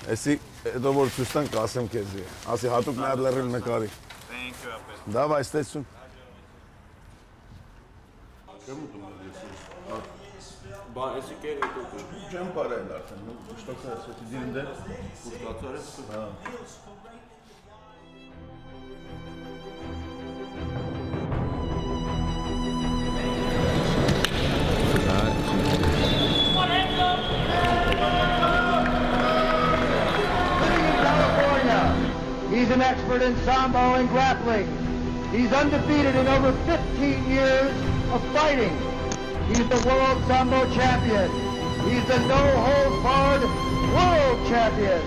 Էսի հետո որ ցույց տան կասեմ քեզի։ Ասի հատուկ մի հատ լրիվ նկարի։ Thank you, ապետ։ Դավայ, ստեցություն։ Բա էսի կեր հետո դու։ Չեմ բարել արդեն, ուշտացա ես, էսի դիրինդե։ Ուշտացար ես։ Հա։ He's an expert in sambo and grappling. He's undefeated in over 15 years of fighting. He's the world sambo champion. He's the no-holds-barred world champion.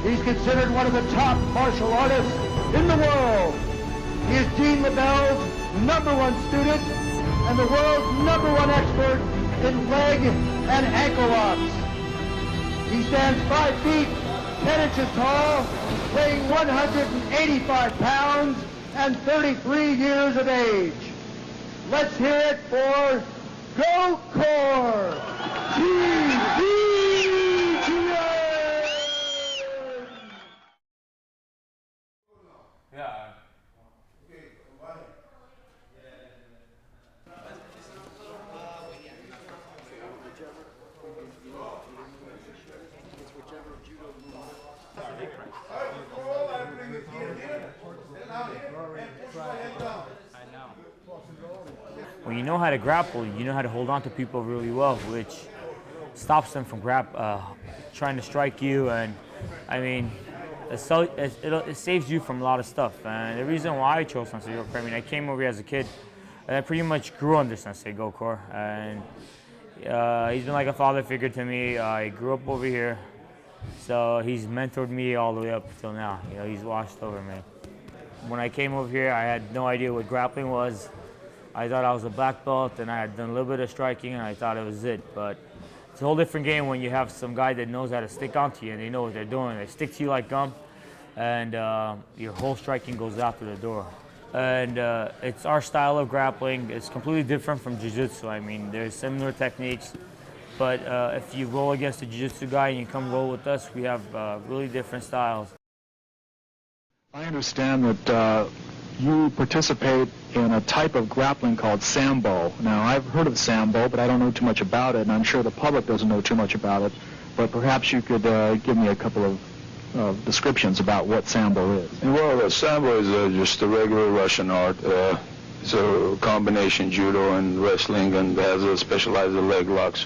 He's considered one of the top martial artists in the world. He is Gene LaBelle's #1 student and the world's #1 expert in leg and ankle locks. He stands 5 feet, 10 inches tall, weighing 185 pounds and 33 years of age. Let's hear it for Gokor! Chivichyan! Yeah. When you know how to grapple, you know how to hold on to people really well, which stops them from trying to strike you. And I mean, it saves you from a lot of stuff. And the reason why I chose Sensei Gokor, I mean, I came over here as a kid, and I pretty much grew under Sensei Gokor. And he's been like a father figure to me. I grew up over here, so he's mentored me all the way up until now. You know, he's watched over me. When I came over here, I had no idea what grappling was. I thought I was a black belt, and I had done a little bit of striking, and I thought it was it. But it's a whole different game when you have some guy that knows how to stick onto you, and they know what they're doing. They stick to you like gum, and your whole striking goes out through the door. And it's our style of grappling. It's completely different from jiu-jitsu. I mean, there's similar techniques, but if you roll against a jiu-jitsu guy and you come roll with us, we have really different styles. I understand that you participate in a type of grappling called sambo. Now, I've heard of sambo, but I don't know too much about it, and I'm sure the public doesn't know too much about it. But perhaps you could give me a couple of descriptions about what sambo is. Well, sambo is just a regular Russian art. It's a combination judo and wrestling, and has a specialized leg locks.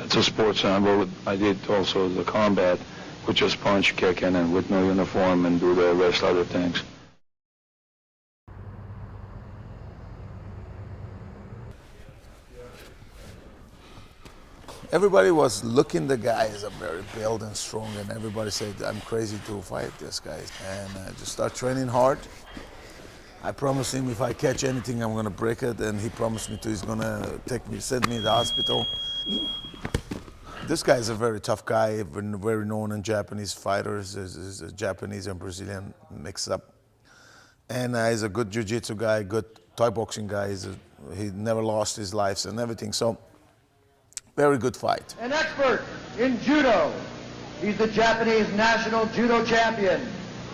It's a sport sambo. I did also the combat, which is punch, kicking, and with no uniform, and do the rest other things. Everybody was looking the guy as a very built and strong, and everybody said, I'm crazy to fight this guy. And I just start training hard. I promised him if I catch anything, I'm gonna break it, and he promised me he's gonna send me to the hospital. This guy is a very tough guy, very known in Japanese fighters. He's a Japanese and Brazilian mixed up. And he's a good jiu-jitsu guy, good Thai boxing guy. He never lost his life and everything. So, very good fight. An expert in judo. He's the Japanese national judo champion.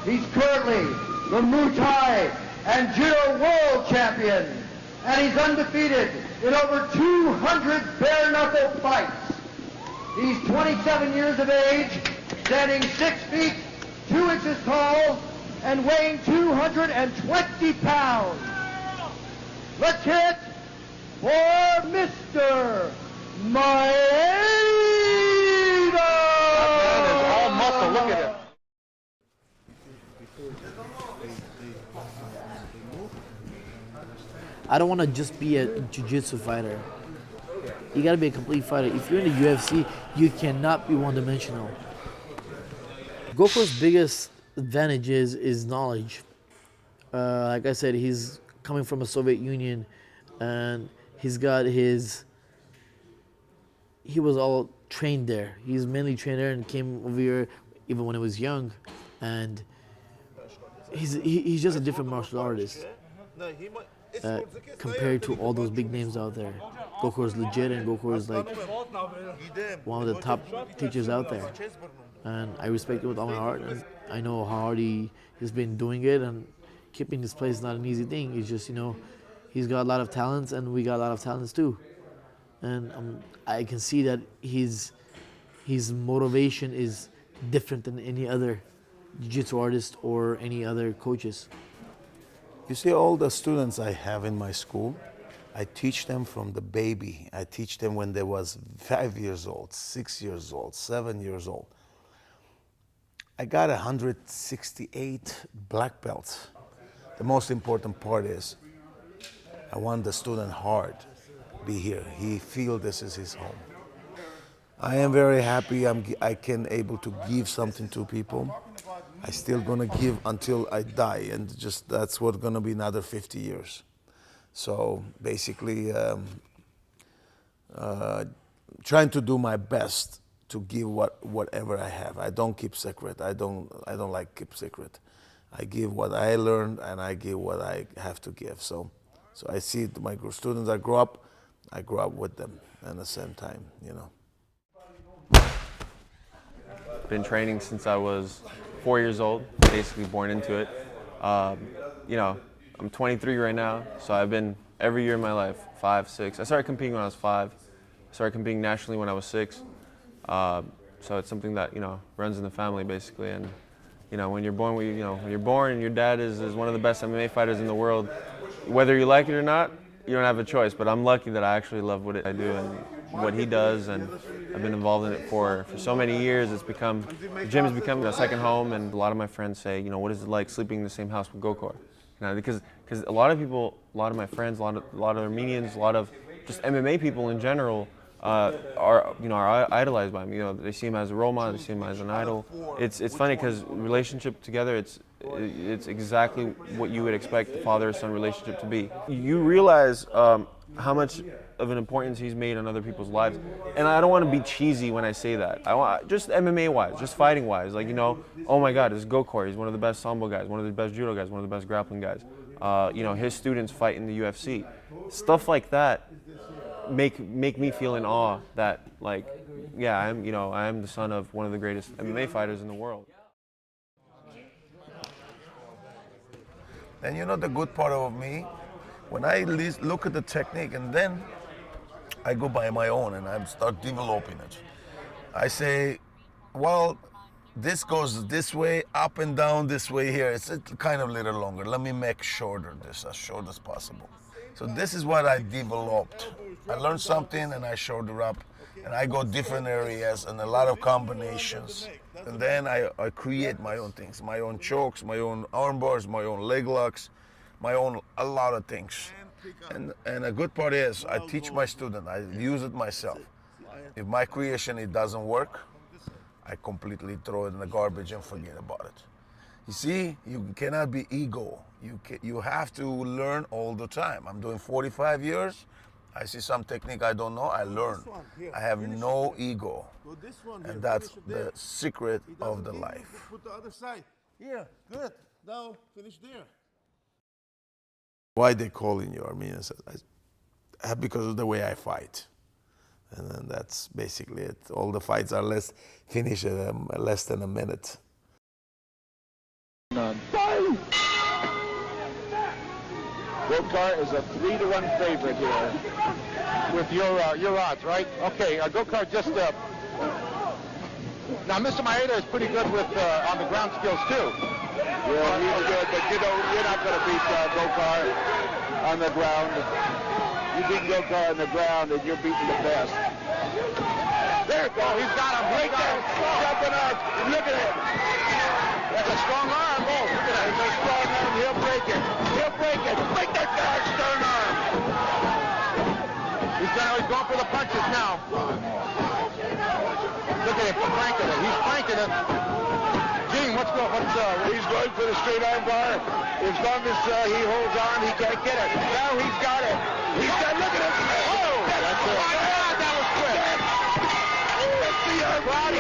He's currently the Muay Thai and judo world champion. And he's undefeated in over 200 bare-knuckle fights. He's 27 years of age, standing 6 feet, 2 inches tall, and weighing 220 pounds. Let's hit for Mr. Maeda! That is all muscle. Look at him. I don't want to just be a jiu-jitsu fighter. You got to be a complete fighter. If you're in the UFC, you cannot be one-dimensional. Gokor's biggest advantage is knowledge. Like I said, he's coming from a Soviet Union, and he's got his... He was all trained there. He's mainly trained there and came over here even when he was young. And he's just a different martial artist compared to all those big names out there. Gokor is legit, and Gokor is like one of the top teachers out there. and I respect it with all my heart. And I know how hard he's been doing it, and keeping this place is not an easy thing. It's just, he's got a lot of talents, and we got a lot of talents too. And I can see that his motivation is different than any other jiu-jitsu artist or any other coaches. You see, all the students I have in my school, I teach them from the baby. I teach them when they was 5 years old, 6 years old, 7 years old. I got 168 black belts. The most important part is I want the student hard be here. He feel this is his home. I am very happy I can able to give something to people. I still gonna give until I die, and just that's what gonna be another 50 years. So basically, trying to do my best to give whatever I have. I don't keep secret. I don't like keep secret. I give what I learned, and I give what I have to give. So I see my students. I grow up with them at the same time. Been training since I was 4 years old, basically born into it. I'm 23 right now, so I've been every year in my life, 5, 6. I started competing when I was 5. I started competing nationally when I was 6. So it's something that runs in the family basically. And when you're born, when you're born, and your dad is one of the best MMA fighters in the world, whether you like it or not, you don't have a choice. But I'm lucky that I actually love what I do and what he does, and I've been involved in it for so many years. The gym has become a second home, and a lot of my friends say, what is it like sleeping in the same house with Gokor? Because a lot of people, a lot of my friends, a lot of Armenians, a lot of just MMA people in general are idolized by him. They see him as a role model, they see him as an idol. It's funny because relationship together, it's exactly what you would expect the father-son relationship to be. You realize how much of an importance he's made on other people's lives. And I don't want to be cheesy when I say that. I want just MMA-wise, just fighting-wise. Oh my God, this is Gokor. He's one of the best sambo guys, one of the best judo guys, one of the best grappling guys. His students fight in the UFC. Stuff like that make me feel in awe that I am the son of one of the greatest MMA fighters in the world. And the good part of me, when I look at the technique and then I go by my own and I start developing it. I say, well, this goes this way, up and down this way here. It's kind of a little longer. Let me make shorter this, as short as possible. So this is what I developed. I learned something and I shorter up, and I go different areas and a lot of combinations. And then I create my own things, my own chokes, my own arm bars, my own leg locks, a lot of things. And a good part is I teach my student, I use it myself. If my creation, it doesn't work, I completely throw it in the garbage and forget about it. You see, you cannot be ego. You have to learn all the time. I'm doing 45 years. I see some technique I don't know, I learn. I have no ego. And that's the secret of the life. Put the other side. Here, good. Now finish there. Why they calling you Armenians? Because of the way I fight. And then that's basically it. All the fights are finished at less than a minute. Gokor is a 3-1 favorite here with your odds, right? Okay, Gokor just now Mr. Maeda is pretty good with on the ground skills too. Yeah, he's good, but you're not going to beat Gokor on the ground. You beat Gokor on the ground, and you're beating the best. There it goes. He's got him right there. Jumping up. Look at it. That's a strong arm. Oh, look at that. It's a strong arm. He'll break it. He'll break it. Break that guy's stern arm. He's going for the punches now. Look at him cranking it. He's cranking it. Gene, he's going for the straight arm bar. As long as he holds on, he can't get it. Now he's got it. He's got, look at it. Oh, that's it. That was quick. That's the arm. Wild.